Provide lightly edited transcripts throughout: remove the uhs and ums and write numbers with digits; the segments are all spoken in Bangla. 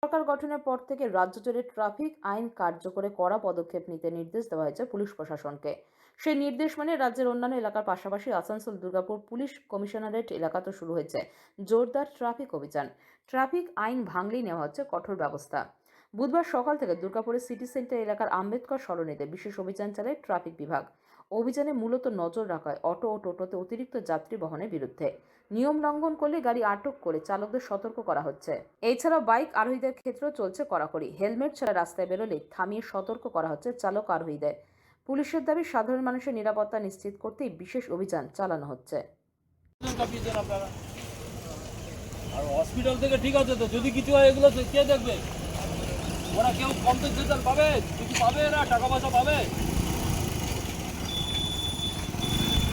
সরকার গঠনের পর থেকে রাজ্য জুড়ে ট্রাফিক আইন কার্যকরে কড়া পদক্ষেপ নিতে নির্দেশ দেওয়া হয়েছে পুলিশ প্রশাসনকে। সেই নির্দেশ মেনে রাজ্যের অন্যান্য এলাকার পাশাপাশি আসানসোল দুর্গাপুর পুলিশ কমিশনারেট এলাকাতেও শুরু হয়েছে জোরদার ট্রাফিক অভিযান। ট্রাফিক আইন ভাঙলেই নেওয়া হচ্ছে কঠোর ব্যবস্থা। বুধবার সকাল থেকে দুর্গাপুরের সিটি সেন্টার এলাকার আম্বেদকর সরণিতে বিশেষ অভিযান চালায় ট্রাফিক বিভাগ। অভিযানে মূলত নজর রাখা হয় অটো ও টোটোতে অতিরিক্ত যাত্রী বহনের বিরুদ্ধে। নিয়ম লঙ্ঘন করলে গাড়ি আটক করে চালকদের সতর্ক করা হচ্ছে। এছাড়াও বাইক আরোহীদের ক্ষেত্রেও চলছে কড়াকড়ি। হেলমেট ছাড়া রাস্তায় বেরোলে থামিয়ে সতর্ক করা হচ্ছে চালক আরোহীদের। পুলিশের দাবি, সাধারণ মানুষের নিরাপত্তা নিশ্চিত করতেই বিশেষ অভিযান চালানো হচ্ছে। আর হসপিটাল থেকে ঠিক আছে, তো যদি কিছু হয় এগুলো কে দেখবে? ওরা কেউ কম্পেনসেশন পাবে? কিছু পাবে? না টাকা পয়সা পাবে?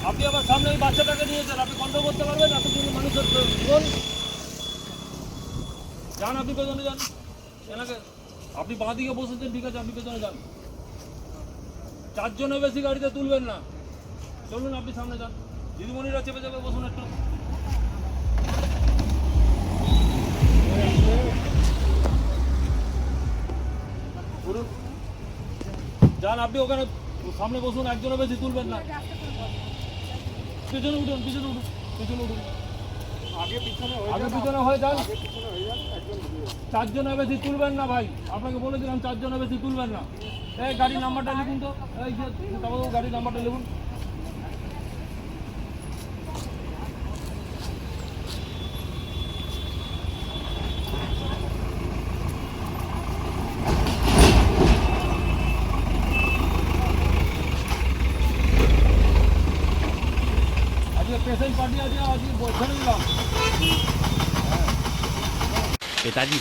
আপনি আবার সামনে ওই বাচ্চাটাকে নিয়েছেন, আপনি কন্ট্রোল করতে পারবেন? এতজন মানুষের জীবন যান, আপনি পেছনে যান। এনাকে আপনি বাঁ দিকে বসেছেন, ঠিক আছে, আপনি পেছনে যান। চারজনের বেশি গাড়িতে তুলবেন না। চলুন, আপনি সামনে যান। দিদিমণিরা চেপে চেপে বসুন একটু। যান, আপনি ওখানে সামনে বসুন, একজনের বেশি তুলবেন না। পিছনে উঠুন, পিছনে উঠুন, পিছনে উঠুন। আগে পিছনে হয়ে যান। চারজনের বেশি তুলবেন না ভাই, আপনাকে বলে দিলাম চারজনের বেশি তুলবেন না। এই গাড়ির নাম্বারটা লিখুন তো, এই যে গাড়ির নাম্বারটা লিখুন। আজকে পেশেন্ট পার্টি আছে, আজকে ছেড়ে দিলাম। पिताजी